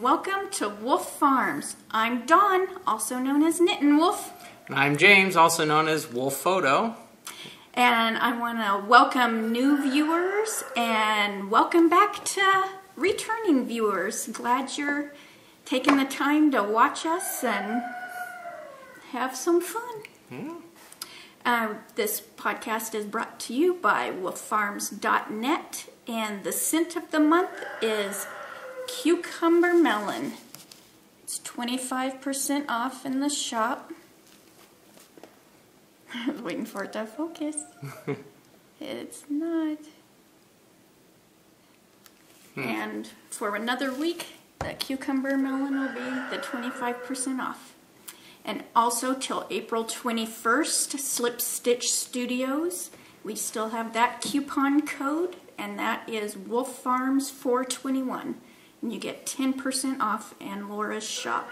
welcome to Wolf Farms. I'm Dawn, also known as Knittin' Wolf. And I'm James, also known as Wolf Photo. And I want to welcome new viewers and welcome back to returning viewers. Glad you're taking the time to watch us and have some fun. This podcast is brought to you by wolffarms.net, and the scent of the month is Cucumber Melon. It's 25% off in the shop. I was waiting for it to focus. It's not. And for another week, the Cucumber Melon will be the 25% off. And also till April 21st, Slip Stitch Studios. We still have that coupon code, and that is Wolf Farms 421. And you get 10% off in Laura's shop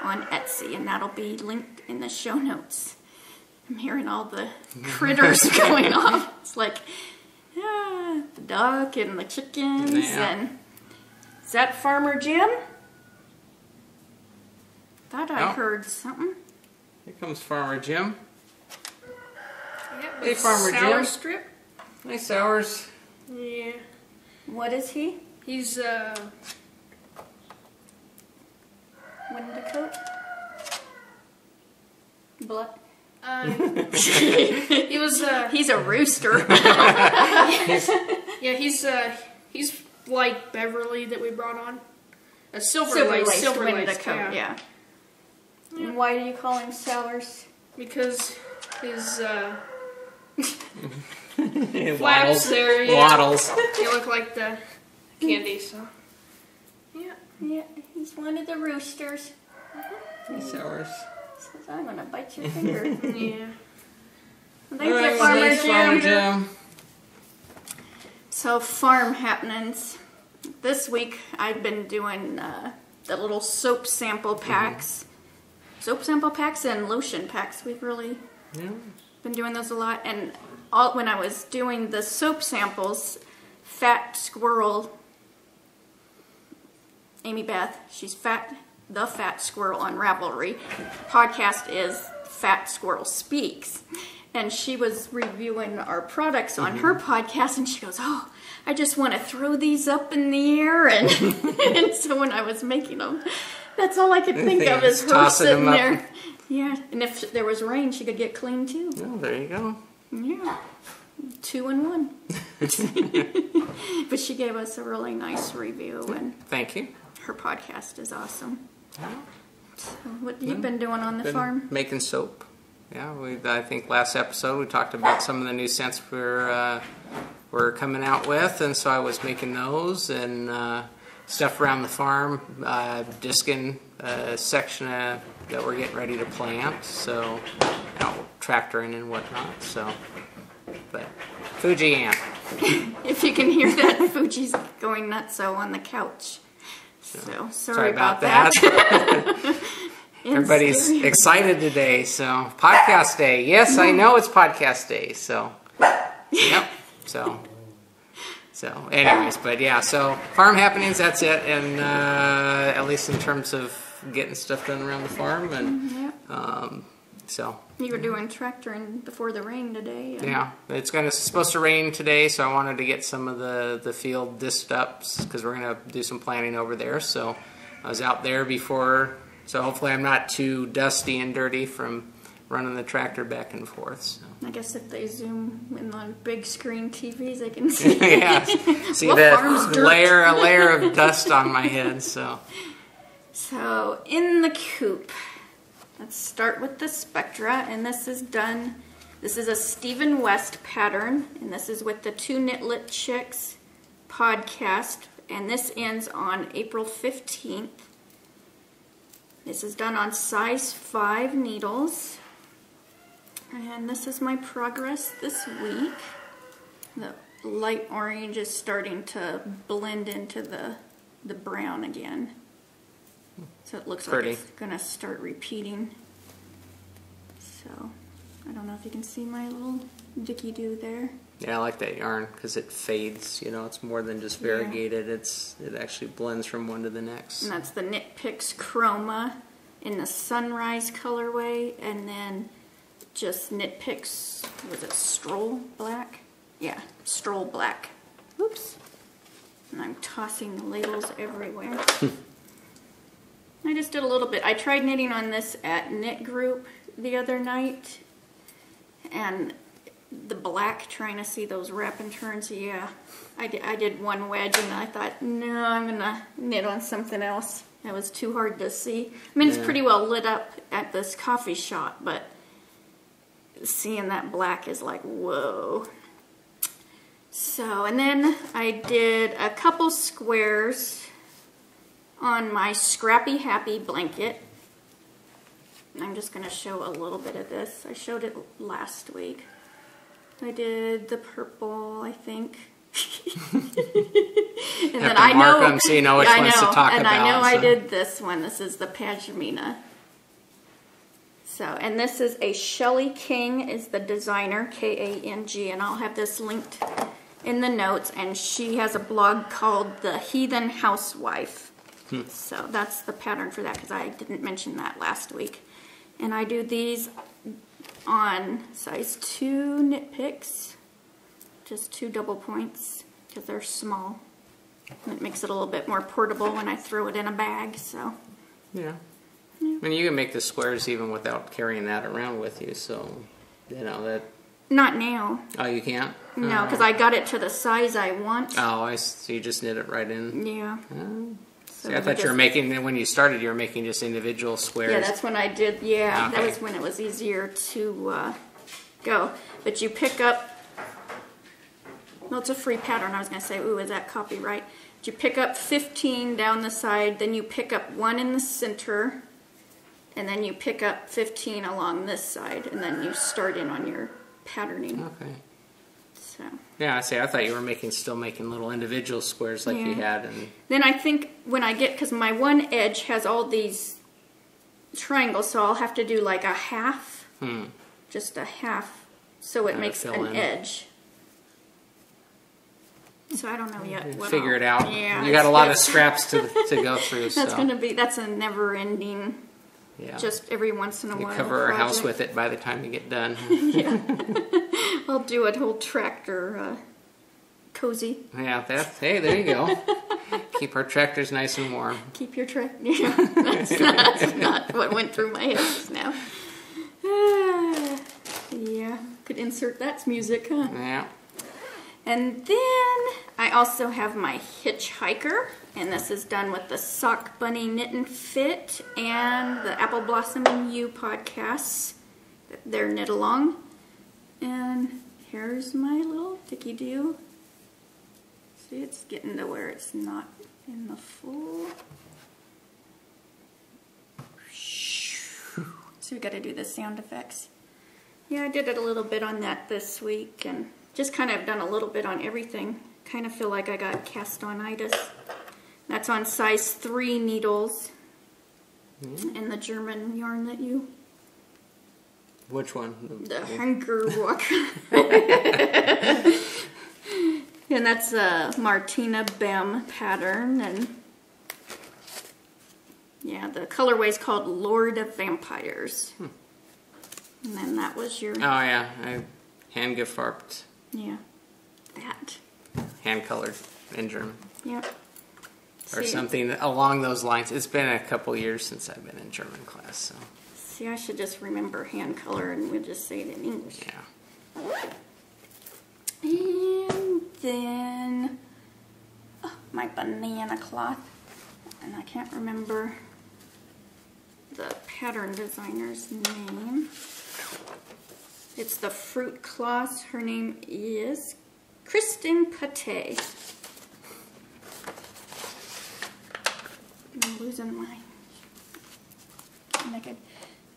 on Etsy, and that'll be linked in the show notes. I'm hearing all the critters going off. It's like, the duck and the chickens. Yeah. And is that Farmer Jim? Thought I heard something. Here comes Farmer Jim. Yep, Hey, Farmer sour Jim. strip. Nice hours. Yeah. What is he? He's Wendicoat? Blood? he was He's a rooster. he's like Beverly that we brought on. A silver Silver-laced lace Wendicoat, yeah. And why do you call him Sours? Because his Waddles. flaps there, yeah, Waddles. they look like the candy. So yeah. Yeah, he's one of the roosters. Nice hours. Says, I'm gonna bite your finger. Yeah. Thank All you, right, Farmer nice Farmer Jim. Jim. So, farm happenings. This week, I've been doing the little soap sample packs. Soap sample packs and lotion packs. We've really been doing those a lot. And when I was doing the soap samples, Fat Squirrel, Amy Beth, she's the Fat Squirrel on Ravelry. Podcast is Fat Squirrel Speaks. And she was reviewing our products on her podcast, and she goes, "Oh, I just want to throw these up in the air." And, and so when I was making them, that's all I could think of is her Tossing sitting them up. there. Yeah, and if there was rain, she could get clean too. Oh, there you go. Yeah, 2 in 1. But she gave us a really nice review, and Thank you. her podcast is awesome. So what have you been doing on the farm? Making soap. Yeah, I think last episode we talked about some of the new scents we're coming out with, and so I was making those and stuff around the farm, disking section that we're getting ready to plant, so tractoring and whatnot. So, but Fuji Ant. If you can hear that, Fuji's going nutso on the couch. So sorry about that. Everybody's excited today, so podcast day. Yes, I know it's podcast day, so yep. So anyways, but yeah, so farm happenings, that's it, and at least in terms of getting stuff done around the farm, and so You were doing tractoring before the rain today. And yeah, it's supposed to rain today, so I wanted to get some of the field disked up because we're gonna do some planting over there. So I was out there before, so hopefully I'm not too dusty and dirty from running the tractor back and forth. So. I guess if they zoom in on big screen TVs, they can see. Yeah, see Wolf Farms that dirt. a layer of dust on my head. So In the coop, let's start with the Spectra, and this is done. This is a Stephen West pattern, and this is with the Two Knitlit Chicks podcast, and this ends on April 15th. This is done on size 5 needles. And this is my progress this week. The light orange is starting to blend into the brown again. So it looks Pretty. like it's going to start repeating. So I don't know if you can see my little dicky-doo there. Yeah, I like that yarn because it fades. You know, it's more than just variegated. It actually blends from one to the next. And that's the Knit Pic's Chroma in the Sunrise colorway, and then just Knit Pic's, was it Stroll Black? Yeah, Stroll Black. Oops. And I'm tossing the labels everywhere. I just did a little bit. I tried knitting on this at Knit Group the other night, and the black, trying to see those wrap and turns, yeah. I did one wedge and I thought, no, I'm gonna knit on something else. It was too hard to see. I mean, it's pretty well lit up at this coffee shop, but seeing that black is like, whoa. So, and then I did a couple squares on my Scrappy Happy blanket. I'm just going to show a little bit of this. I showed it last week. I did the purple, I think. And then I know, them so you know which ones to talk and about. I know I did this one. This is the Pashmina. So, and this is a Shelley King is the designer, K-A-N-G, and I'll have this linked in the notes. And she has a blog called The Heathen Housewife. So that's the pattern for that, because I didn't mention that last week. And I do these on size 2 Knit Picks, just 2 double points, because they're small. And it makes it a little bit more portable when I throw it in a bag. So yeah. I mean, you can make the squares even without carrying that around with you, so, you know, that... Not now. Oh, you can't? No, because I got it to the size I want. Oh, so you just knit it right in? Yeah. So see, I thought you were making, when you started, you were making just individual squares. Yeah, that's when I did, yeah. Okay. That was when it was easier to go. But you pick up, well, it's a free pattern. I was going to say, ooh, is that copyright? But you pick up 15 down the side, then you pick up 1 in the center, and then you pick up 15 along this side, and then you start in on your patterning. Okay. So. Yeah, I thought you were still making little individual squares like you had. And then I think when I get, because my one edge has all these triangles, so I'll have to do like a half, just a half, so it makes an edge. So I don't know yet. Figure it out. Yeah, you got a lot of scraps to go through. That's a never-ending. Yeah. Just every once in a while. You cover our house with it by the time you get done. Yeah. I'll do a whole tractor cozy. Yeah, hey, there you go. Keep our tractors nice and warm. Keep your tractor. Yeah, that's not what went through my head just now. Yeah, could insert that's music, huh? Yeah. And then I also have my Hitchhiker, and this is done with the Sock Bunny Knit and Fit and the Apple Blossom and You podcasts. They're knit along. And here's my little dicky-doo. See, it's getting to where it's not in the full. So we got to do the sound effects. Yeah, I did it a little bit on that this week, and just kind of done a little bit on everything. Kind of feel like I got cast-on-itis. That's on size 3 needles. And the German yarn that you... Which one? The Hunger Walker. And that's a Martina Bem pattern. And yeah, the colorway's called Lord of Vampires. And then that was your... Oh yeah, I hand gefarbt. Yeah, that. Hand colored in German. Yep. Or something along those lines. It's been a couple years since I've been in German class, so. See, I should just remember hand color and we'll just say it in English. Yeah. And then my banana cloth. And I can't remember the pattern designer's name. It's the Fruit Cloth. Her name is Kristen Pate. I'm losing my naked.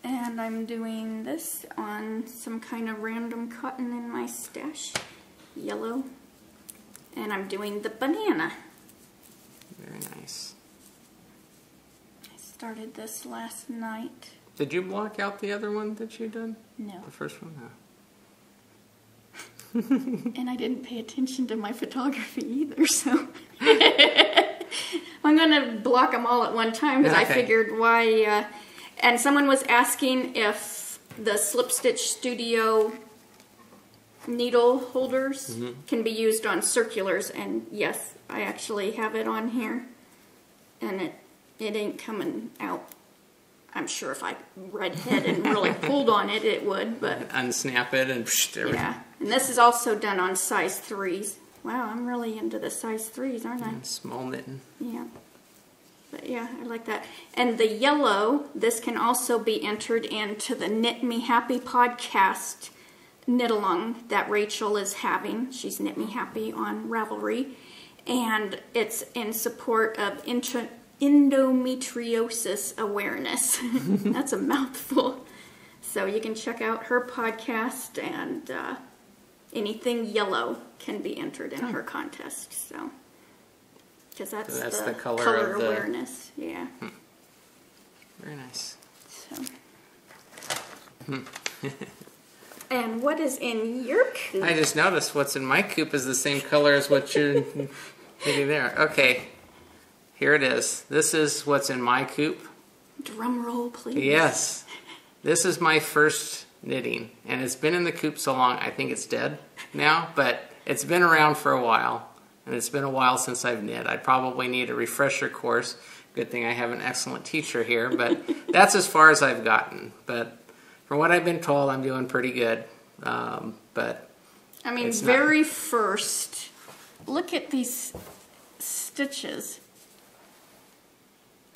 And I'm doing this on some kind of random cotton in my stash. Yellow. And I'm doing the banana. Very nice. I started this last night. Did you block out the other one that you done? No. The first one? No. And I didn't pay attention to my photography either, so I'm going to block them all at one time because I figured why. And someone was asking if the Slip Stitch Studio needle holders can be used on circulars, and yes, I actually have it on here, and it ain't coming out. I'm sure if I redhead and really pulled on it, it would, but... Unsnap it and... Yeah, and this is also done on size 3s. Wow, I'm really into the size 3s, aren't I? And small knitting. Yeah. But yeah, I like that. And the yellow, this can also be entered into the Knit Me Happy podcast knit-along that Rachel is having. She's Knit Me Happy on Ravelry. And it's in support of endometriosis awareness. That's a mouthful. So you can check out her podcast, and anything yellow can be entered in her contest. So, because that's the color awareness. Yeah. Very nice. So. And what is in your coop? I just noticed what's in my coop is the same color as what you're hitting there. Okay. Here it is. This is what's in my coop. Drum roll, please. Yes. This is my first knitting, and it's been in the coop so long, I think it's dead now, but it's been around for a while, and it's been a while since I've knit. I probably need a refresher course. Good thing I have an excellent teacher here, but that's as far as I've gotten. But from what I've been told, I'm doing pretty good. But I mean, very first, look at these stitches.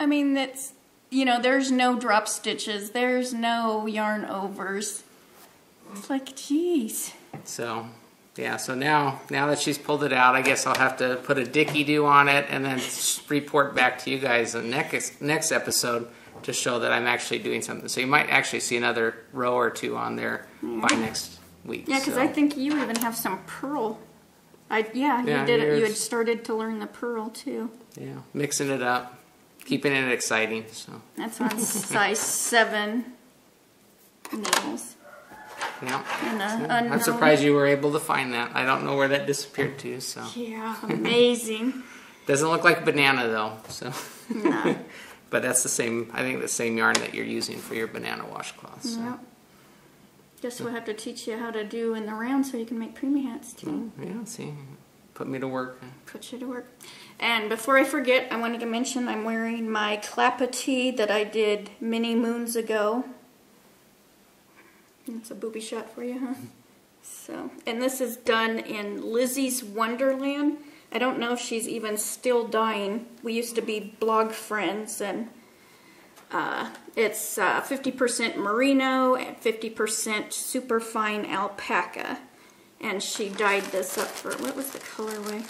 I mean, that's, you know, there's no drop stitches. There's no yarn overs. It's like, geez. So, yeah, so now that she's pulled it out, I guess I'll have to put a dicky-do on it and then report back to you guys in the next episode to show that I'm actually doing something. So you might actually see another row or two on there by next week. Yeah, because I think you even have some purl. You did it. You had started to learn the purl, too. Yeah, mixing it up. Keeping it exciting. So that's on size 7 needles. Yeah. I'm surprised you were able to find that. I don't know where that disappeared to. So yeah, amazing. Doesn't look like banana though. So no. But that's the same. I think the same yarn that you're using for your banana washcloth. So. Yep. Guess we'll have to teach you how to do in the round so you can make preemie hats too. Yeah. See, put me to work. Put you to work. And before I forget, I wanted to mention I'm wearing my Clapa tee that I did many moons ago. That's a booby shot for you, huh? So, and this is done in Lizzie's Wonderland. I don't know if she's even still dying. We used to be blog friends, and it's 50% merino and 50% superfine alpaca. And she dyed this up for, what was the colorway?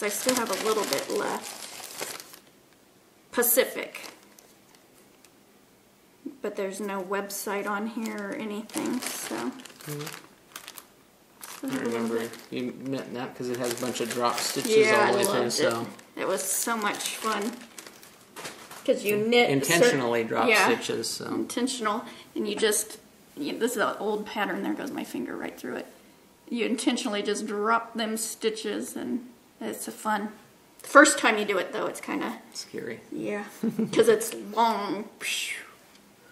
I still have a little bit left. Pacific. But there's no website on here or anything, so. I remember you meant that because it has a bunch of drop stitches all the way through. So it was so much fun. Because you knit intentionally drop stitches. So. Intentional, and you just, this is an old pattern, there goes my finger right through it. You intentionally just drop them stitches, and it's a fun. First time you do it, though, it's kind of scary. Yeah, because it's long.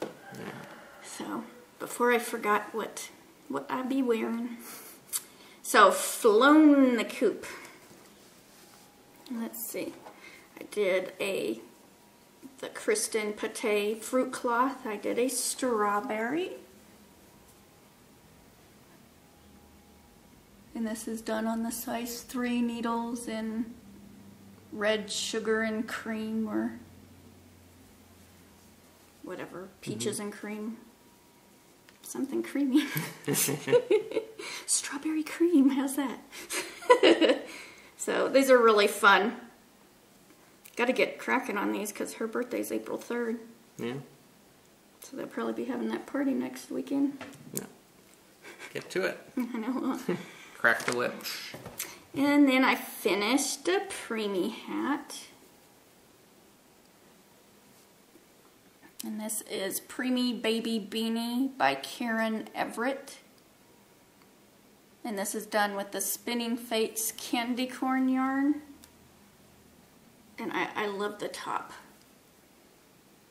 Yeah. So, before I forgot what I'd be wearing. So, flown the coop. Let's see. I did the Kristen Pate fruit cloth. I did a strawberry. And this is done on the size 3 needles in red sugar and cream, or whatever, peaches and cream. Something creamy. Strawberry cream, how's that? So these are really fun. Got to get cracking on these because her birthday's April 3rd. Yeah. So they'll probably be having that party next weekend. Yeah. Get to it. I know. Crack the whip. And then I finished a preemie hat. And this is Preemie Baby Beanie by Karen Everett. And this is done with the Spinning Fates candy corn yarn. And I love the top.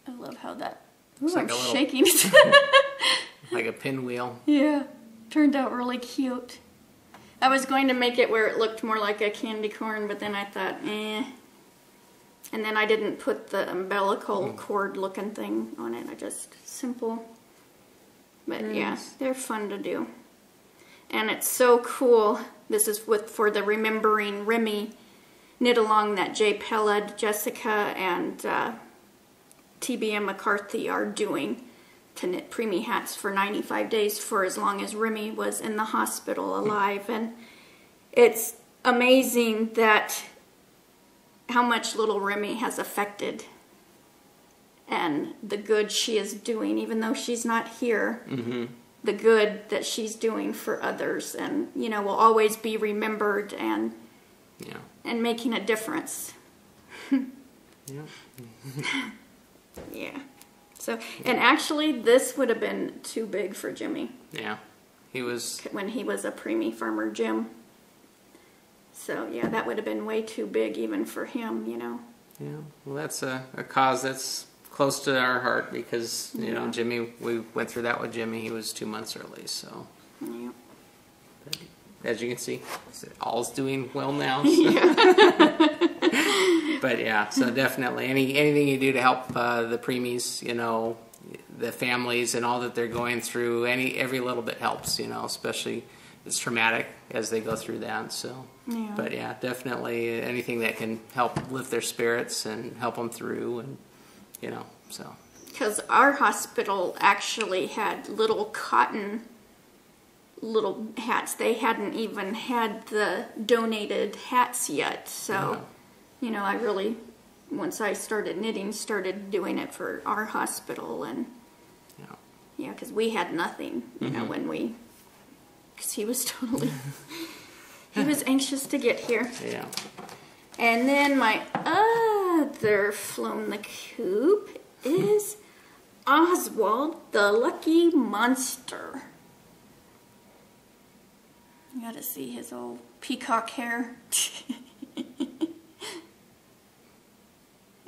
I love how that... Ooh, I'm shaking. Like a pinwheel. Yeah, turned out really cute. I was going to make it where it looked more like a candy corn, but then I thought, eh. And then I didn't put the umbilical cord looking thing on it. I just simple. But yeah, they're fun to do. And it's so cool. This is for the Remembering Remy knit along that Jay Peled, Jessica, and TBM McCarthy are doing to knit preemie hats for 95 days for as long as Remy was in the hospital alive. And it's amazing that how much little Remy has affected and the good she is doing, even though she's not here. The good that she's doing for others, and you know, will always be remembered, and and making a difference. Yeah. So, and actually, this would have been too big for Jimmy. Yeah, he was when he was a preemie farmer, Jim. So yeah, that would have been way too big even for him, you know. Yeah, well, that's a cause that's close to our heart because you know Jimmy. We went through that with Jimmy. He was 2 months early, so. Yeah. But as you can see, all's doing well now. So. Yeah. But yeah, so definitely anything you do to help the preemies, you know, the families and all that they're going through, every little bit helps, you know, especially it's traumatic as they go through that. So, but yeah, definitely anything that can help lift their spirits and help them through, and you know, so. Because our hospital actually had little cotton little hats. They hadn't even had the donated hats yet, so. You know, I really, once I started knitting, started doing it for our hospital, and yeah, because we had nothing, you know, when because he was totally, he was anxious to get here. Yeah. And then my other Flown the Coop is Oswald the Lucky Monster. You gotta see his old peacock hair.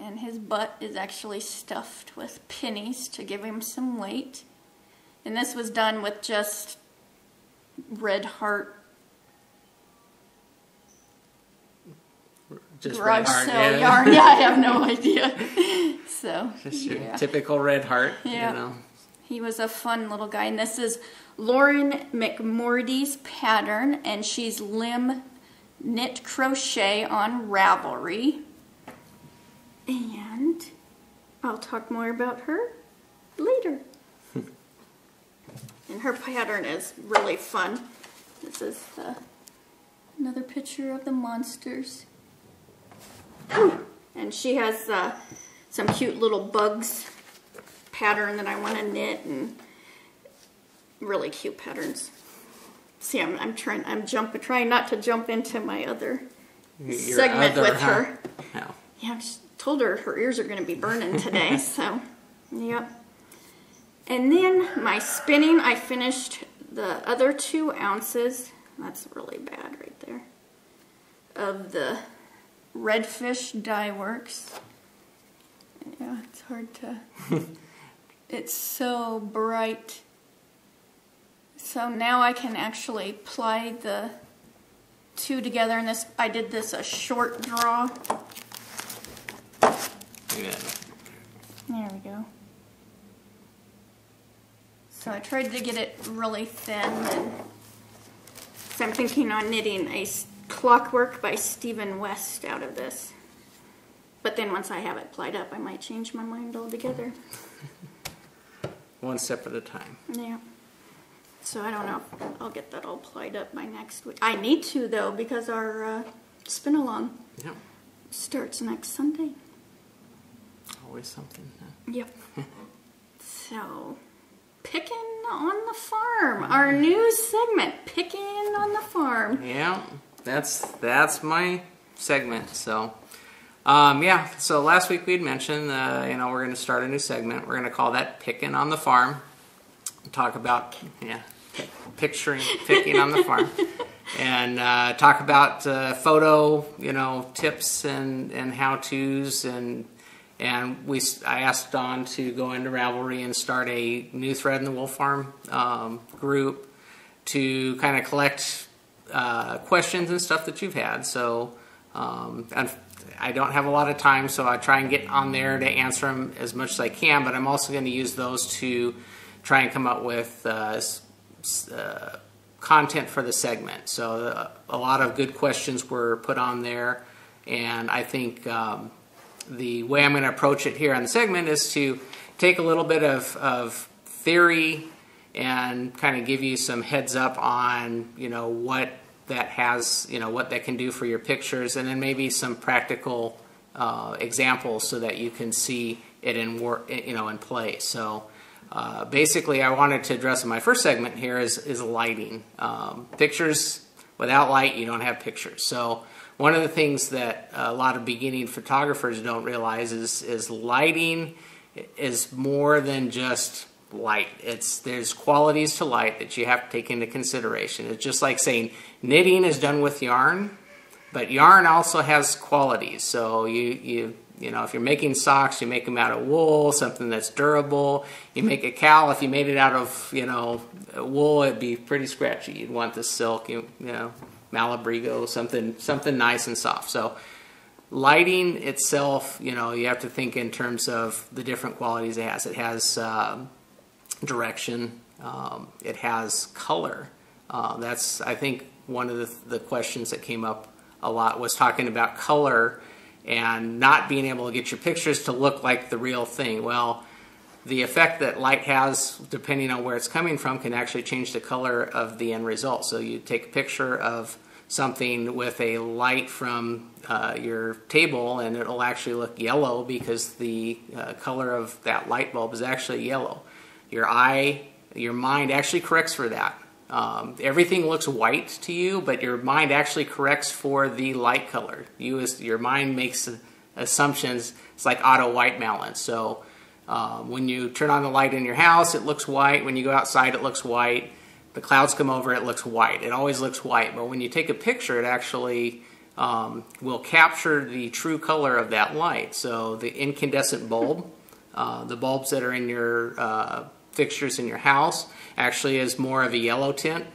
And his butt is actually stuffed with pennies to give him some weight. And this was done with just red heart. Just garage red heart, sale yarn. Yeah, I have no idea. So, just your typical red heart, you know. He was a fun little guy. And this is Lauren McMordy's pattern. And she's limb knit crochet on Ravelry. And I'll talk more about her later. And her pattern is really fun. This is another picture of the monsters. And she has some cute little bugs pattern that I want to knit, and really cute patterns. See, I'm trying not to jump into my other segment with her. No. Yeah, I just told her ears are going to be burning today, so, yep. And then my spinning, I finished the other 2 ounces, that's really bad right there, of the Redfish Dye Works. Yeah, it's hard to, it's so bright. So now I can actually ply the 2 together, and this, I did this a short draw. There we go. So I tried to get it really thin, and so I'm thinking on knitting a Clockwork by Stephen West out of this. But then once I have it plied up, I might change my mind altogether. One step at a time. Yeah. So I don't know if I'll get that all plied up by next week. I need to, though, because our spin-along starts next Sunday. Always something. Yep. So, Pic'n on the Farm. Our new segment, Pic'n on the Farm. Yeah, that's my segment. So, Yeah, so last week we had mentioned, we're going to start a new segment. We're going to call that Pic'n on the Farm. Talk about, picking on the farm. And talk about photo, tips and how-tos. And I asked Dawn to go into Ravelry and start a new Thread in the Wool Farm group to kind of collect questions and stuff that you've had. So I don't have a lot of time, so I try and get on there to answer them as much as I can, but I'm also going to use those to try and come up with content for the segment. So a lot of good questions were put on there, and I think the way I'm going to approach it here on the segment is to take a little bit of theory and kind of give you some heads up on what that has, what that can do for your pictures, and then maybe some practical examples so that you can see it in work, in play. So basically, I wanted to address in my first segment here is lighting. Pictures without light, you don't have pictures. So one of the things that a lot of beginning photographers don't realize is lighting is more than just light. There's qualities to light that you have to take into consideration. It's just like saying knitting is done with yarn, but yarn also has qualities. So if you're making socks, you make them out of wool, something that's durable. You make a cowl, if you made it out of wool, it'd be pretty scratchy. You'd want the silk, Malabrigo, something nice and soft. So lighting itself, you have to think in terms of the different qualities it has. It has direction. It has color. That's, I think, one of the questions that came up a lot was talking about color and not being able to get your pictures to look like the real thing. Well, the effect that light has, depending on where it's coming from, can actually change the color of the end result. So you take a picture of something with a light from your table, and it'll actually look yellow because the color of that light bulb is actually yellow. Your mind actually corrects for that. Everything looks white to you, but your mind actually corrects for the light color. Your mind makes assumptions. It's like auto white balance. So when you turn on the light in your house, it looks white. When you go outside, it looks white. The clouds come over, it looks white. It always looks white. But when you take a picture, it actually will capture the true color of that light. So the incandescent bulb, the bulbs that are in your fixtures in your house, actually is more of a yellow tint.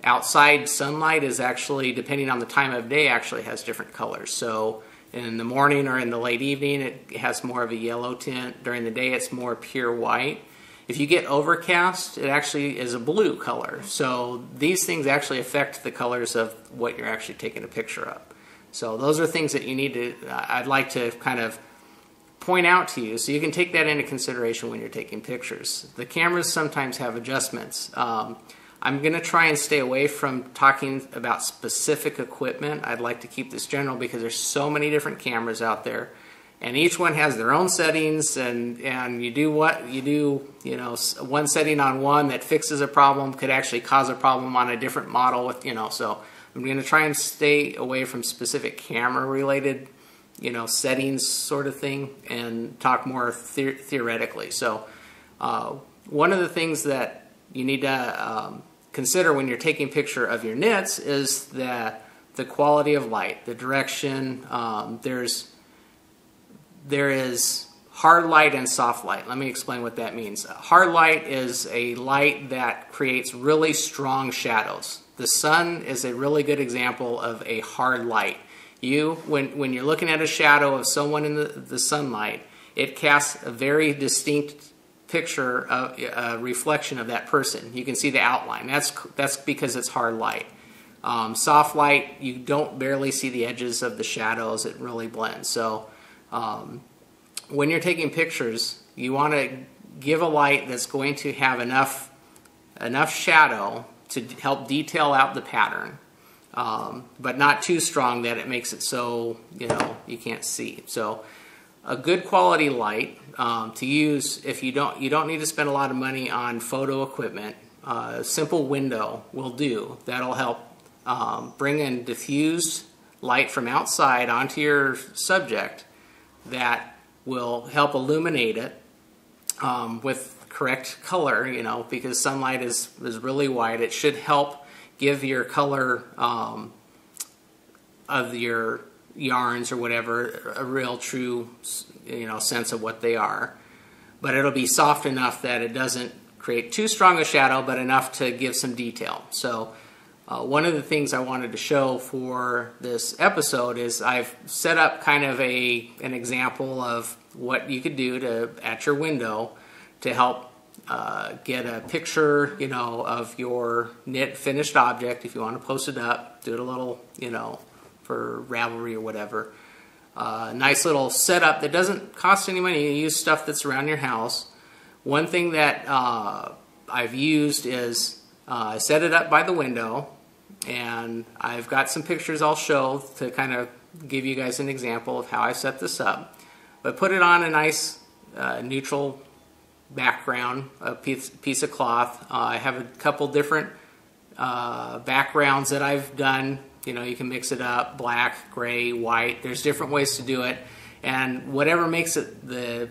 Outside sunlight is actually, depending on the time of day, actually has different colors. So in the morning or in the late evening, it has more of a yellow tint. During the day, it's more pure white. If you get overcast, it actually is a blue color. So these things actually affect the colors of what you're actually taking a picture of. So those are things that you need to, I'd like to kind of point out to you so you can take that into consideration when you're taking pictures. The cameras sometimes have adjustments. I'm going to try and stay away from talking about specific equipment. I'd like to keep this general because there's so many different cameras out there, and each one has their own settings, and you do one setting on one that fixes a problem could actually cause a problem on a different model with, so I'm going to try and stay away from specific camera related settings sort of thing and talk more theoretically. So one of the things that you need to consider when you're taking a picture of your knits is the quality of light, the direction. There is hard light and soft light. Let me explain what that means. Hard light is a light that creates really strong shadows. The sun is a really good example of a hard light. When you're looking at a shadow of someone in the sunlight, it casts a very distinct picture of a reflection of that person. You can see the outline. That's because it's hard light. Soft light, you don't barely see the edges of the shadows. It really blends. So when you're taking pictures, you want to give a light that's going to have enough shadow to help detail out the pattern, but not too strong that it makes it so you can't see. So a good quality light to use, if you don't need to spend a lot of money on photo equipment. A simple window will do. That'll help bring in diffused light from outside onto your subject that will help illuminate it with correct color, you know, because sunlight is really white. It should help give your color of your yarns or whatever a real true, you know, sense of what they are. But it'll be soft enough that it doesn't create too strong a shadow, but enough to give some detail. So one of the things I wanted to show for this episode is I've set up kind of an example of what you could do at your window to help get a picture, you know, of your knit finished object. If you want to post it up, do it a little, you know, for Ravelry or whatever. Nice little setup that doesn't cost any money. You use stuff that's around your house. One thing that I've used is I set it up by the window, and I've got some pictures I'll show to kind of give you guys an example of how I set this up. But put it on a nice neutral background, a piece of cloth. I have a couple different backgrounds that I've done. You know, you can mix it up, black, gray, white. There's different ways to do it. And whatever makes it the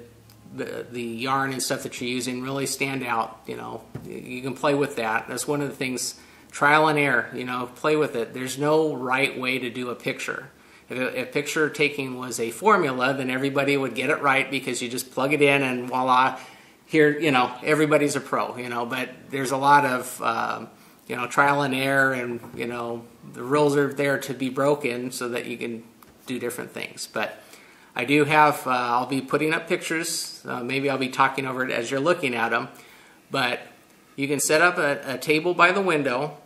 yarn and stuff that you're using really stand out, you know, you can play with that. That's one of the things, trial and error, you know, play with it. There's no right way to do a picture. If picture taking was a formula, then everybody would get it right because you just plug it in and voila, here, you know, everybody's a pro, you know. But there's a lot of, you know, trial and error, and, you know, the rules are there to be broken so that you can do different things. But I do have, I'll be putting up pictures. Maybe I'll be talking over it as you're looking at them. But you can set up a table by the window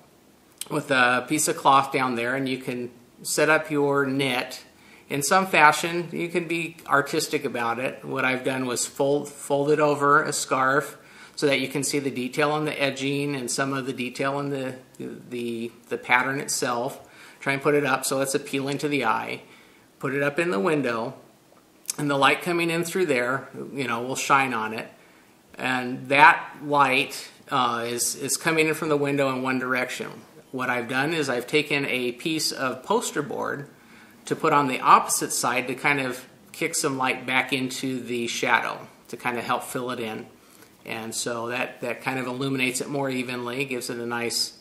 with a piece of cloth down there, and you can set up your knit in some fashion. You can be artistic about it. What I've done was fold it over a scarf so that you can see the detail on the edging and some of the detail in the pattern itself. Try and put it up so it's appealing to the eye. Put it up in the window, and the light coming in through there, you know, will shine on it. And that light is coming in from the window in one direction. What I've done is I've taken a piece of poster board to put on the opposite side to kind of kick some light back into the shadow to kind of help fill it in. And so that kind of illuminates it more evenly, gives it a nice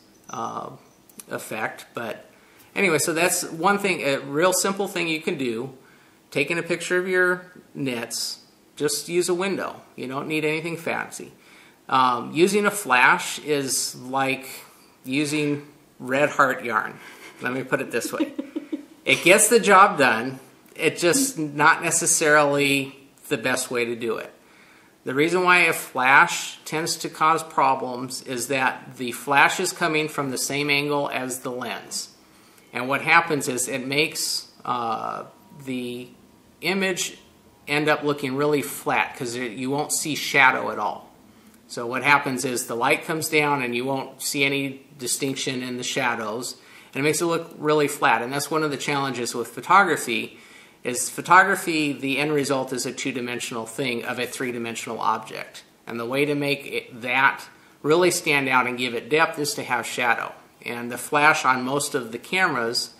effect. But anyway, so that's one thing, a real simple thing you can do. Taking a picture of your knits, just use a window. You don't need anything fancy. Using a flash is like using red heart yarn. Let me put it this way. It gets the job done. It's just not necessarily the best way to do it. The reason why a flash tends to cause problems is that the flash is coming from the same angle as the lens. And what happens is it makes the image end up looking really flat because you won't see shadow at all. So what happens is the light comes down and you won't see any distinction in the shadows, and it makes it look really flat. And that's one of the challenges with photography. The end result is a two-dimensional thing of a three-dimensional object. And the way to make that really stand out and give it depth is to have shadow. And the flash on most of the cameras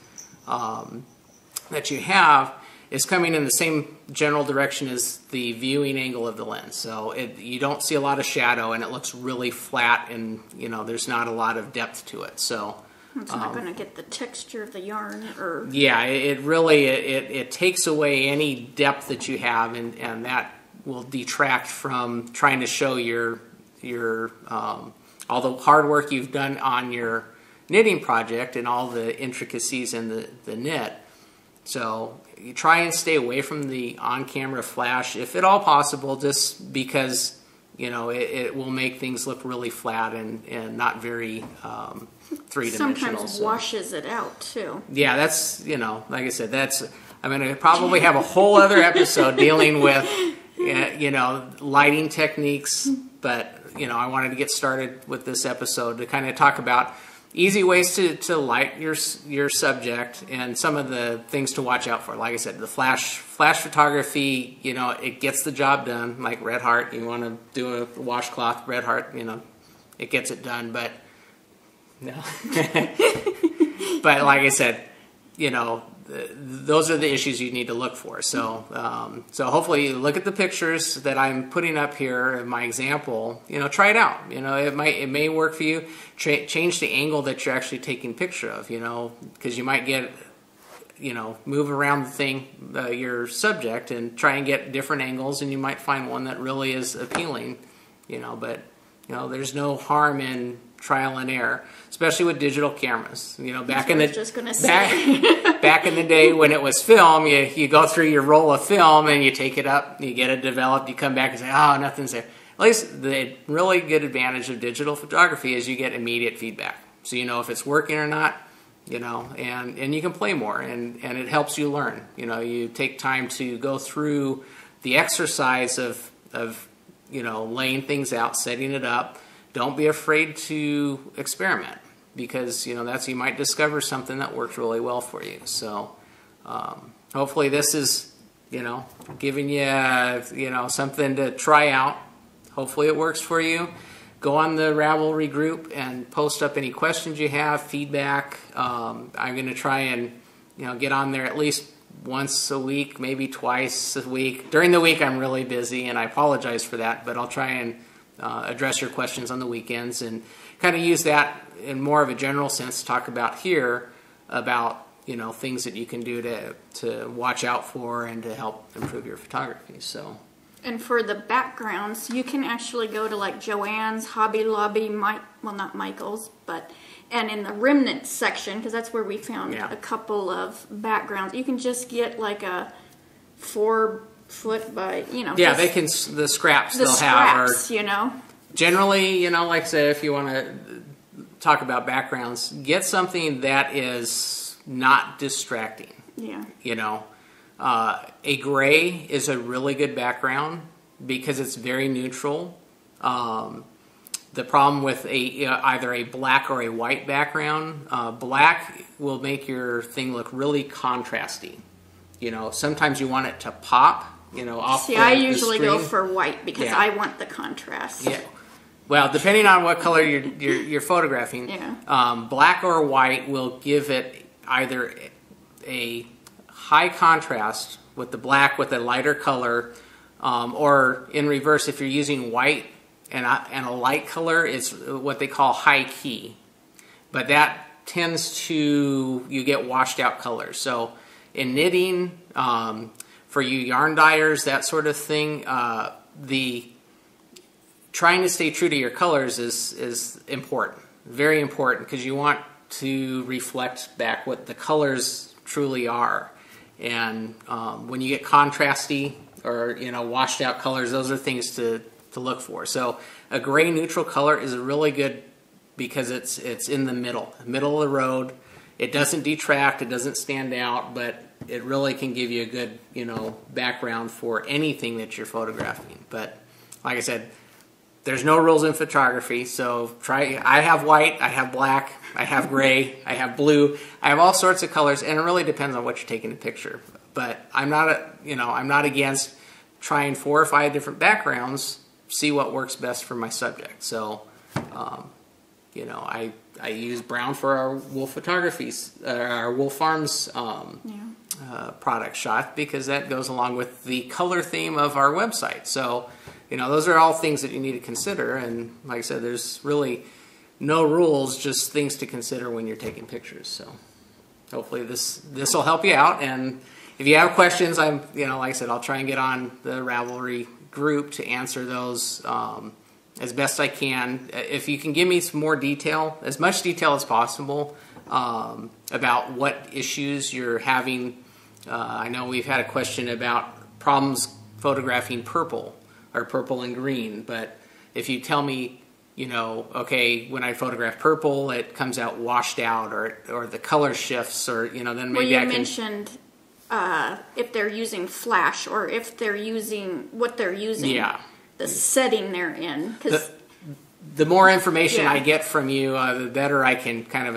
that you have is coming in the same general direction as the viewing angle of the lens. So you don't see a lot of shadow, and it looks really flat, and, you know, there's not a lot of depth to it. So it's not going to get the texture of the yarn, or yeah, it really it takes away any depth that you have, and that will detract from trying to show your all the hard work you've done on your knitting project and all the intricacies in the knit. So you try and stay away from the on-camera flash if at all possible, just because, you know, it will make things look really flat and not very three-dimensional. Sometimes washes it out too. Yeah, that's, you know, like I said, I'm going to probably have a whole other episode dealing with, you know, lighting techniques. But, you know, I wanted to get started with this episode to kind of talk about easy ways to light your subject and some of the things to watch out for. Like I said, the flash photography, you know, it gets the job done. Like red heart, you want to do a washcloth red heart, you know, it gets it done. But no, but like I said, you know, those are the issues you need to look for. So, so hopefully you look at the pictures that I'm putting up here in my example. Try it out. It may work for you. Change the angle that you're actually taking picture of. Because you might get, move around the thing, your subject, and try and get different angles, and you might find one that really is appealing. But there's no harm in trial and error, especially with digital cameras. Back in the back in the day when it was film, you go through your roll of film and you take it up, you get it developed, you come back and say, oh, nothing's there. At least the really good advantage of digital photography is you get immediate feedback, so you know if it's working or not. And you can play more, and it helps you learn. You take time to go through the exercise of laying things out, setting it up. Don't be afraid to experiment, because you might discover something that works really well for you. So hopefully this is giving you something to try out. Hopefully it works for you. Go on the Ravelry group and post up any questions you have, feedback. I'm going to try and get on there at least once a week, maybe twice a week. During the week I'm really busy, and I apologize for that, but I'll try and address your questions on the weekends and kind of use that in more of a general sense to talk about here about things that you can do to watch out for and to help improve your photography. So. And for the backgrounds, you can actually go to like Joann's, Hobby Lobby, not Michael's, and in the remnant section, because that's where we found a couple of backgrounds. You can just get like a 4-foot by, they can, the scraps they'll have are, generally, like I said, if you want to talk about backgrounds, get something that is not distracting. Yeah. A gray is a really good background because it's very neutral. The problem with either a black or a white background, black will make your thing look really contrasty. Sometimes you want it to pop, off the screen. I usually go for white because I want the contrast. Yeah. Well, depending on what color you're photographing, black or white will give it either a high contrast with the black with a lighter color, or in reverse, if you're using white and a light color, it's what they call high key. But that tends to, you get washed out colors. So in knitting, for you yarn dyers, that sort of thing, the trying to stay true to your colors is important, very important, because you want to reflect back what the colors truly are. And when you get contrasty or washed out colors, those are things to look for. So a gray neutral color is really good because it's in the middle of the road. It doesn't detract, it doesn't stand out, but it really can give you a good background for anything that you're photographing. But like I said, there's no rules in photography, so try. I have white, I have black, I have gray, I have blue, I have all sorts of colors, and it really depends on what you're taking a picture. But I'm not against trying 4 or 5 different backgrounds, see what works best for my subject. So, I use brown for our wool photographies, our Wool Farms product shot, because that goes along with the color theme of our website. So. Those are all things that you need to consider, and like I said, there's really no rules, just things to consider when you're taking pictures. So hopefully this will help you out, and if you have questions, like I said, I'll try and get on the Ravelry group to answer those as best I can. If you can give me some more detail, as much detail as possible, about what issues you're having. I know we've had a question about problems photographing purple, or purple and green, but if you tell me, okay, when I photograph purple, it comes out washed out, or the color shifts, or then maybe I can. Mentioned if they're using flash, or if they're using what they're using, the setting they're in, because the more information I get from you, the better I can kind of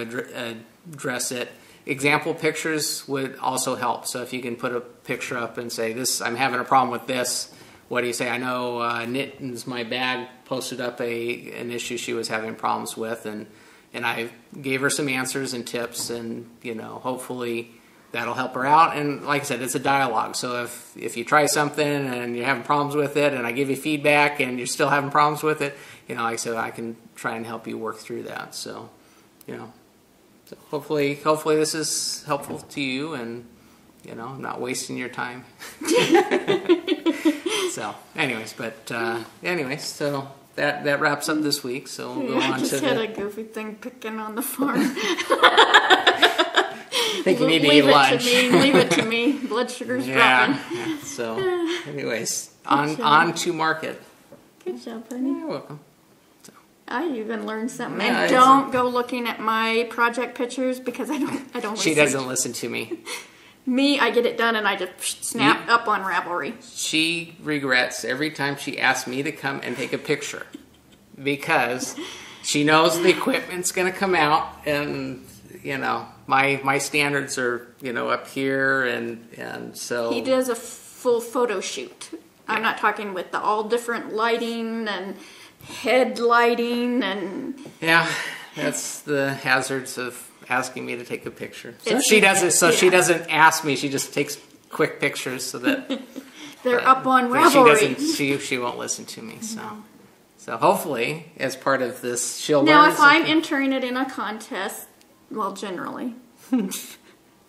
address it. Example pictures would also help. So if you can put a picture up and say, "This, I'm having a problem with this." What do you say? I know Knitton's My Bag posted up an issue she was having problems with, and I gave her some answers and tips, and hopefully that'll help her out. And like I said, it's a dialogue. So if you try something and you're having problems with it, and I give you feedback and you're still having problems with it, like I said, I can try and help you work through that. So, so hopefully this is helpful to you, and I'm not wasting your time. So, anyways, so that wraps up this week. So we'll go on to just had a goofy thing picking on the farm. I think you need to eat lunch. Leave it to me. Blood sugar's dropping. Yeah. So, anyways, on to market. Good job, honey. You're welcome. I even learned something. Yeah, and don't go looking at my project pictures because I don't. She doesn't listen to me. Me, I get it done and I just snap up on Ravelry. She regrets every time she asks me to come and take a picture because she knows the equipment's going to come out, and my standards are up here, and so he does a full photo shoot. Yeah. I'm not talking with all different lighting and head lighting and that's the hazards of asking me to take a picture. So she doesn't. So she doesn't ask me. She just takes quick pictures so that they're up on Ravelry. She won't listen to me. So hopefully, as part of this, she'll now. learn If I'm entering it in a contest, well, generally,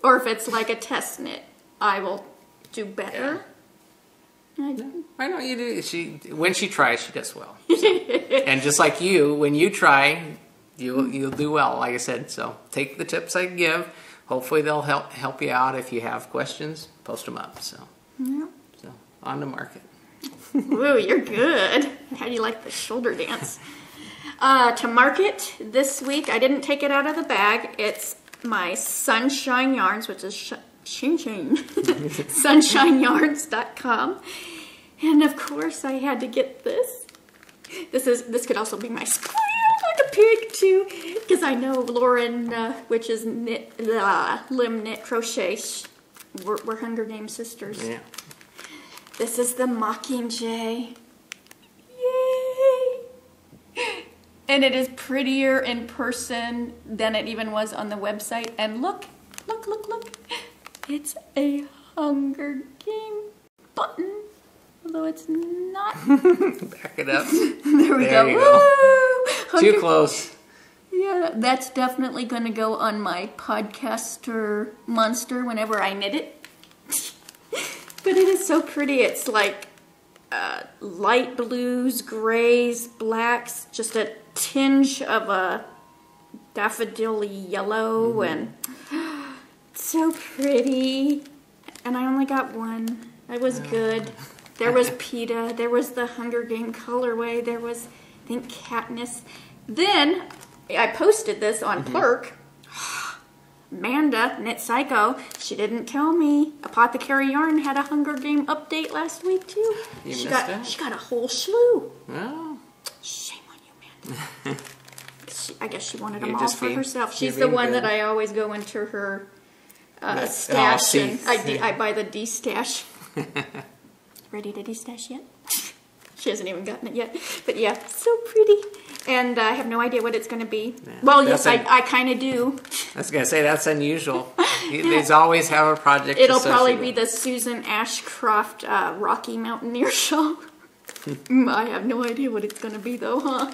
or if it's like a test knit, I will do better. Yeah. Why don't you do? When she tries, she does well. So. And just like you, when you try, you'll do well. Like I said, so take the tips I give. Hopefully, they'll help you out. If you have questions, post them up. So on to market. Ooh, you're good. How do you like the shoulder dance? To market this week, I didn't take it out of the bag. It's my Sunshine Yarns, which is sunshineyarns.com. And of course, I had to get this. This could also be my Squeal, like a pig too, because I know Lauren, which is Limb Knit Crochet. We're Hunger Games sisters. Yeah. This is the Mockingjay. Yay! And it is prettier in person than it even was on the website. And look. It's a Hunger Game button. Although it's not. Back it up. There we go. Woo! Too close. Yeah, that's definitely going to go on my podcaster monster whenever I knit it. But it is so pretty. It's like light blues, grays, blacks, just a tinge of a daffodil yellow, and so pretty. And I only got one. It was good. There was PETA. There was the Hunger Game colorway. There was, I think, Katniss. Then I posted this on Plurk. Amanda, Knit Psycho, she didn't tell me. Apothecary Yarn had a Hunger Game update last week too. She got a whole slew. Oh. Shame on you, Amanda. I guess she wanted them all for herself. She's the one that I always go into her stash, and I buy the D-stash. Ready to D-stash yet? She hasn't even gotten it yet. But yeah, so pretty. And I have no idea what it's going to be. Yeah. Well, yes, I kind of do. I was going to say, that's unusual. They always have a project. It'll probably be the Susan Ashcroft Rocky Mountaineer show. I have no idea what it's going to be, though, huh?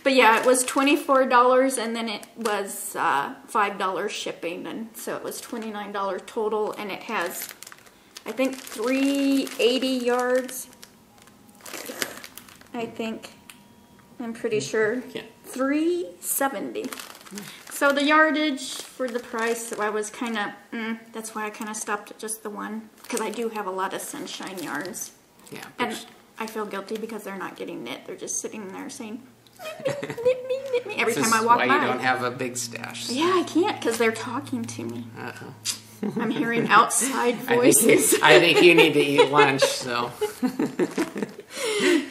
But yeah, it was $24, and then it was $5 shipping. And so it was $29 total, and it has, I think, 380 yards. I think. I'm pretty sure. 370. So the yardage for the price, I was kind of, that's why I kind of stopped at just the one. Because I do have a lot of Sunshine Yarns. Yeah. And I feel guilty because they're not getting knit. They're just sitting there saying, knit me, every time I walk by. That's why you don't have a big stash. So. Yeah, I can't because they're talking to me. I'm hearing outside voices. I think you need to eat lunch, so.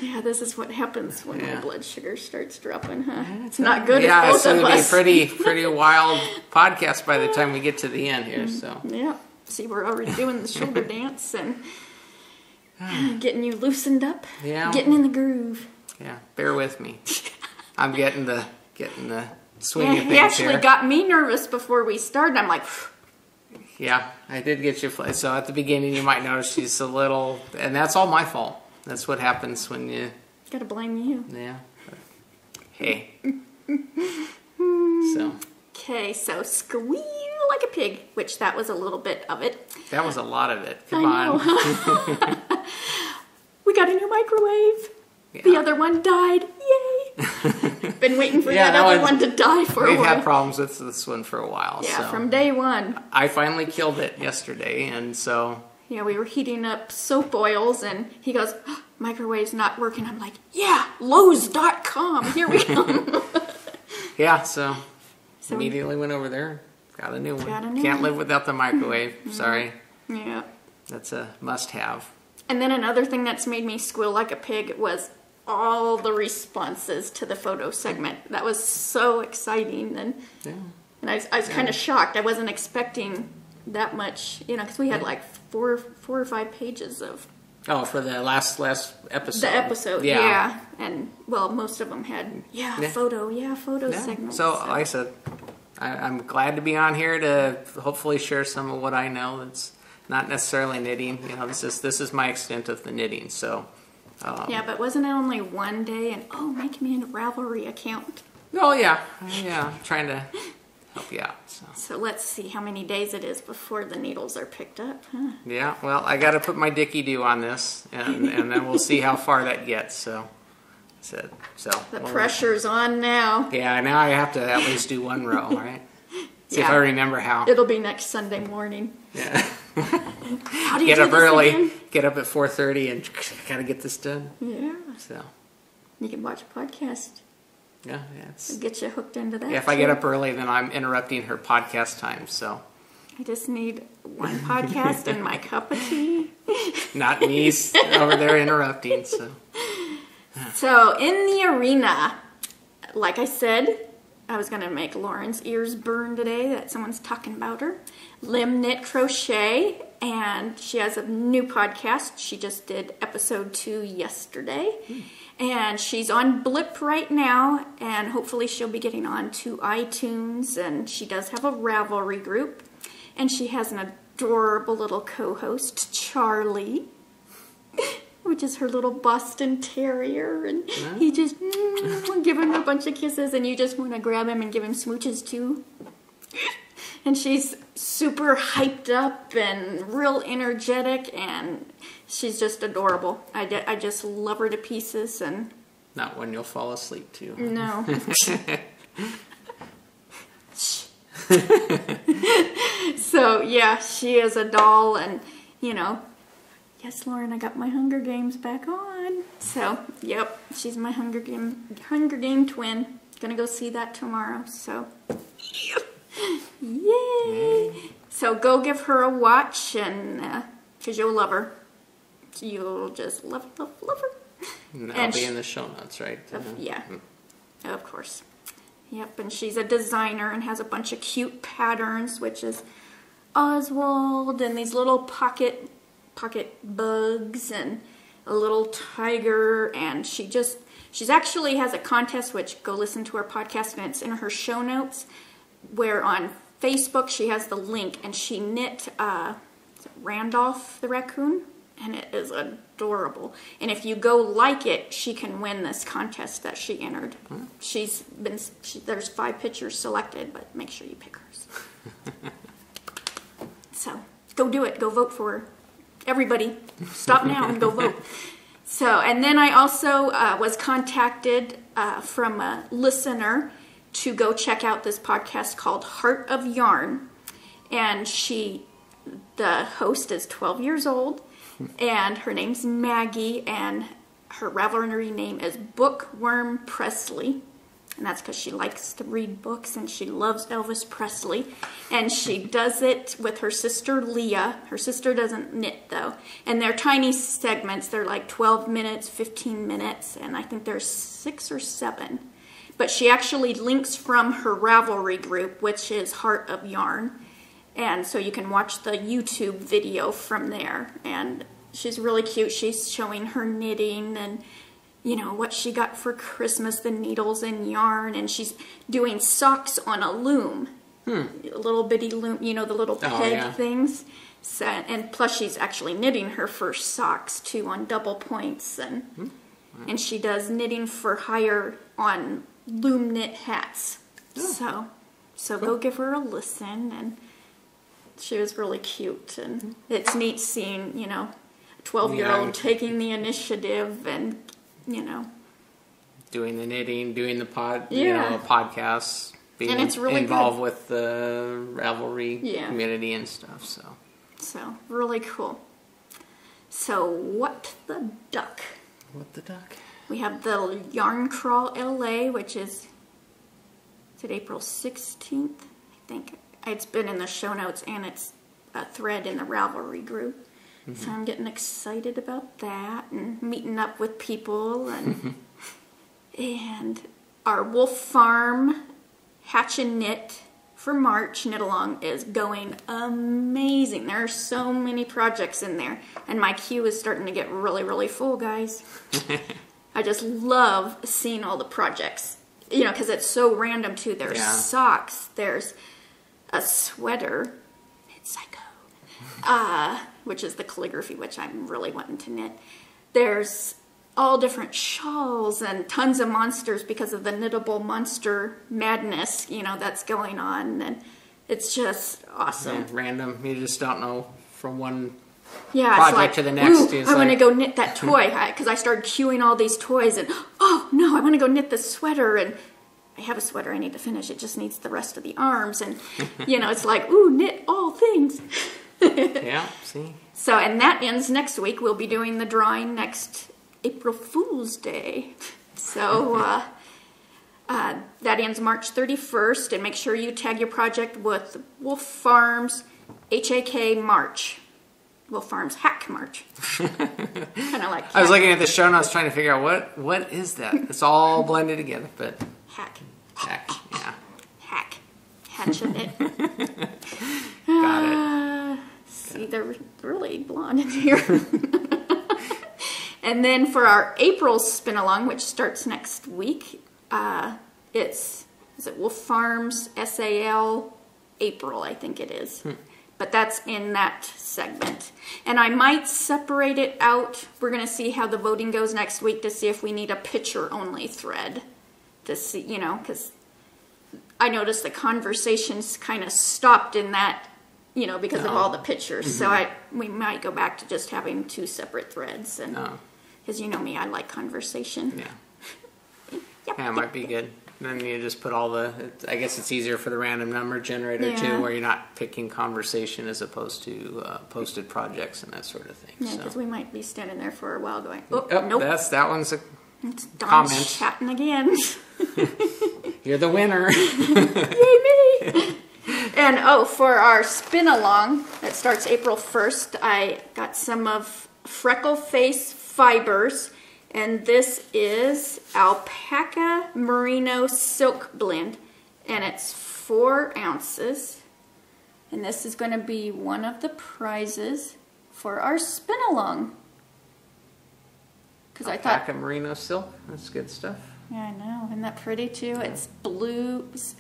Yeah, this is what happens when my blood sugar starts dropping, huh? It's not good for both of us. Yeah, it's going to be pretty wild podcast by the time we get to the end here, so. Yeah. See, we're already doing the shoulder dance and getting you loosened up. Yeah. Getting in the groove. Yeah, bear with me. I'm getting the swing of things he actually here. got me nervous before we started. I'm like, Yeah, I did get you. So at the beginning, you might notice she's a little, and that's all my fault. That's what happens when you. gotta blame you. Yeah. Hey. So. Okay, so squeal like a pig, which that was a little bit of it. That was a lot of it. Come on. We got a new microwave. Yeah. The other one died. Yay! Been waiting for Yeah, that other one to die for a We've while. had problems with this one for a while. Yeah, so. from day one. I finally killed it yesterday, and so. Yeah, we were heating up soap oils, and he goes, oh, microwave's not working. I'm like, yeah, Lowe's.com. Here we go. Yeah, so So immediately went over there, got a new one. Got a new Can't one. live without the microwave. Sorry, yeah. that's a must-have. And then another thing that's made me squeal like a pig was all the responses to the photo segment. That was so exciting, and Yeah. I was kind of shocked. I wasn't expecting that much, because we had like four or five pages of Oh, for the last episode. the episode. Yeah. Yeah. And well, most of them had photo Yeah. segments. So, like I said, I'm glad to be on here to hopefully share some of what I know. It's not necessarily knitting. This is my extent of the knitting. So. Yeah, but wasn't it only one day? And make me a Ravelry account. Oh yeah, trying to help you out. So let's see how many days it is before the needles are picked up. Huh? Yeah, well, I got to put my Dickie do on this, and then we'll see how far that gets. So The pressure's on now. Yeah, now I have to at least do one row, right? See if Yeah. I remember how. It'll be next Sunday morning. Yeah. How do you Get do up this early. again? Get up at 4:30 and gotta get this done. Yeah. So You can watch a podcast. yeah, it's. Get you hooked into that. Yeah, if I too. get up early, then I'm interrupting her podcast time. So I just need one podcast and my cup of tea. not me over there interrupting. So So in the arena, like I said, I was going to make Lauren's ears burn today that someone's talking about her. Lim Knit Crochet, and she has a new podcast. She just did episode 2 yesterday. And she's on Blip right now, and hopefully she'll be getting on to iTunes. And she does have a Ravelry group. And she has an adorable little co-host, Charlie, which is her little Boston Terrier. And he just give him a bunch of kisses, and you just want to grab him and give him smooches too. And she's super hyped up and real energetic, and she's just adorable. I just love her to pieces. And not when you'll fall asleep to. no. So yeah, she is a doll, and yes, Lauren, I got my Hunger Games back on. So yep, she's my Hunger Game twin. Gonna go see that tomorrow. So yay! So go give her a watch, and because you'll love her. You'll just love her. And that'll be in the show notes, right? Yeah, of course. Yep, and she's a designer and has a bunch of cute patterns, which is Oswald and these little pocket bugs and a little tiger, and she's actually has a contest, which go listen to her podcast, and it's in her show notes, where on Facebook she has the link, and she knit Randolph the raccoon, and it is adorable. And if you go like it, she can win this contest that she entered. There's 5 pictures selected, but make sure you pick hers. So go do it. Go vote for her. Everybody, stop now and go vote. So, and then I also was contacted from a listener to go check out this podcast called Heart of Yarn. And the host is 12 years old, and her name's Maggie, and her Ravelry name is Bookworm Presley. And that's because she likes to read books, and she loves Elvis Presley. And she does it with her sister Leah. Her sister doesn't knit, though. And they're tiny segments. They're like 12 minutes, 15 minutes, and I think there's 6 or 7. But she actually links from her Ravelry group, which is Heart of Yarn. And so you can watch the YouTube video from there. And she's really cute. She's showing her knitting, and what she got for Christmas, the needles and yarn, and she's doing socks on a loom. A little bitty loom, the little peg things. So, and plus she's actually knitting her first socks too on double points, and she does knitting for hire on loom knit hats. So go give her a listen, and she was really cute, and it's neat seeing, a 12-year-old taking the initiative and, doing the knitting, doing the podcasts, being and it's really involved good with the Ravelry community and stuff. So really cool. So what the duck? What the duck? We have the Yarn Crawl LA, which is it April 16th? I think it's been in the show notes, and it's a thread in the Ravelry group. So I'm getting excited about that and meeting up with people, and our Wolf Farm Hatch and Knit for March knit along is going amazing. There are so many projects in there, and my queue is starting to get really, really full, guys. I just love seeing all the projects, because it's so random too. There's socks, there's a sweater, it's psycho, which is the calligraphy, which I'm really wanting to knit. There's all different shawls and tons of monsters because of the knittable monster madness, that's going on, and it's just awesome. Yeah, random. You just don't know from one project to the next. I want to go knit that toy, because I started queuing all these toys, and oh no, I want to go knit this sweater, and I have a sweater I need to finish. It just needs the rest of the arms, and it's like, ooh, knit all things. Yeah, see. So, and that ends next week. We'll be doing the drawing next April Fool's Day. So that ends March 31st, and make sure you tag your project with Wolf Farms HAK March. Wolf Farms Hack March. Kind of like I was looking at the show notes trying to figure out what is that. It's all blended together, but hack, yeah. hack, hatch and knit. Got it. See, they're really blonde in here. And then for our April spin along, which starts next week, is it Wolf Farms SAL April, I think it is. But that's in that segment. And I might separate it out. We're going to see how the voting goes next week to see if we need a picture-only thread. To see, because I noticed the conversations kind of stopped in that, because of all the pictures. So we might go back to just having two separate threads. And because you know me, I like conversation. Yeah. Yeah, it might be good. Then you just put I guess it's easier for the random number generator too, where you're not picking conversation as opposed to posted projects and that sort of thing. Yeah, because we might be standing there for a while going, nope. That one's a it's Dawn comment. Chatting again. You're the winner. Yay me! And for our spin along that starts April 1st, I got some of Freckle Face fibers. And this is Alpaca Merino Silk Blend, and it's 4 ounces. And this is going to be one of the prizes for our spin-along. Because I thought Alpaca Merino Silk, that's good stuff. Yeah, I know. Isn't that pretty too? It's blue. It's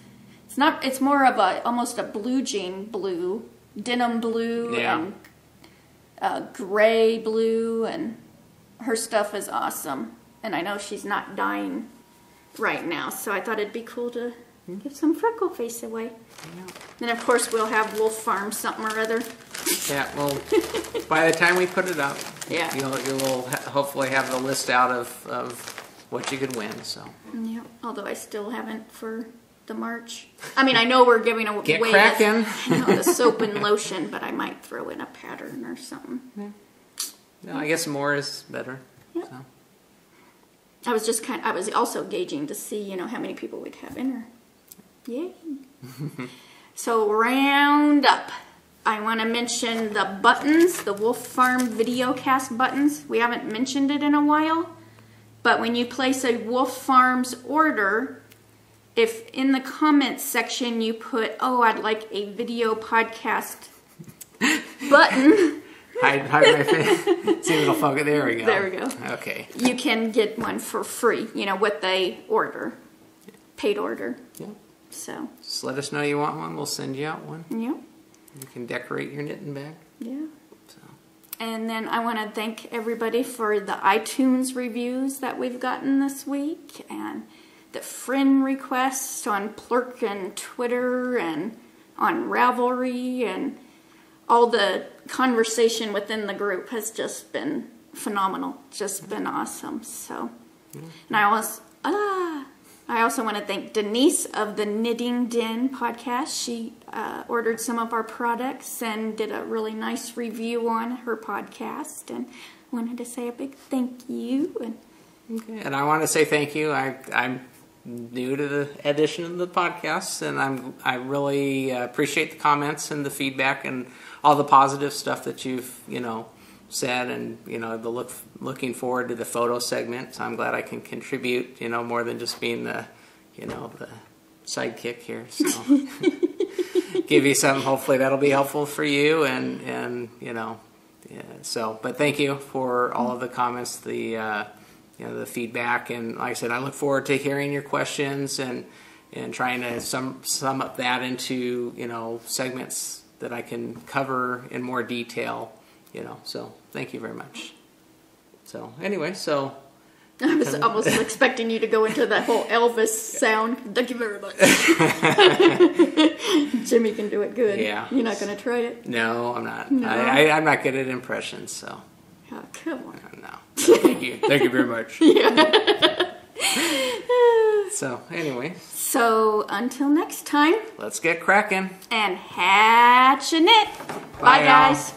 not. It's more of almost a blue jean blue, denim blue, and gray blue, and her stuff is awesome, and I know she's not dying right now, so I thought it'd be cool to give some Freckle Face away. Yeah. And of course we'll have Wolf Farm something or other. Yeah, well, by the time we put it up, yeah, you'll hopefully have the list out of what you could win. So yeah, although I still haven't for the March. I mean, I know we're giving away Get cracking. The soap and lotion, but I might throw in a pattern or something. Yeah. No, I guess more is better. Yep. So. I was also gauging to see, how many people we'd have in her. Yay. So round up. I want to mention the buttons, the Wolf Farm Videocast buttons. We haven't mentioned it in a while, but when you place a Wolf Farms order, if in the comments section you put, I'd like a video podcast button, Hide my face. See if it'll focus. There we go. There we go. Okay. You can get one for free, what they order. Paid order. Yeah. So. Just let us know you want one. We'll send you out one. Yep. You can decorate your knitting bag. Yeah. So. And then I want to thank everybody for the iTunes reviews that we've gotten this week, and the friend requests on Plurk and Twitter and on Ravelry, and all the conversation within the group has just been phenomenal. Just been awesome. So, and I also want to thank Denise of the Knitting Den podcast. She ordered some of our products and did a really nice review on her podcast, and wanted to say a big thank you. And I want to say thank you. I'm new to the edition of the podcast, and I really appreciate the comments and the feedback and all the positive stuff that you've said, and the looking forward to the photo segment. So I'm glad I can contribute, more than just being the the sidekick here. So give you something. Hopefully that'll be helpful for you, and So, but thank you for all of the comments, the feedback, and like I said, I look forward to hearing your questions and trying to sum up that into segments that I can cover in more detail. So thank you very much. So anyway, I was almost expecting you to go into that whole Elvis sound. Thank you very much. Jimmy can do it good. Yeah. You're not going to try it? No, I'm not. No. I'm not good at impressions, so. Oh, come on. No. Thank you. Thank you very much. Yeah. So, anyway. So, until next time. Let's get cracking. And hatch a knit. Bye, Bye, y'all. guys.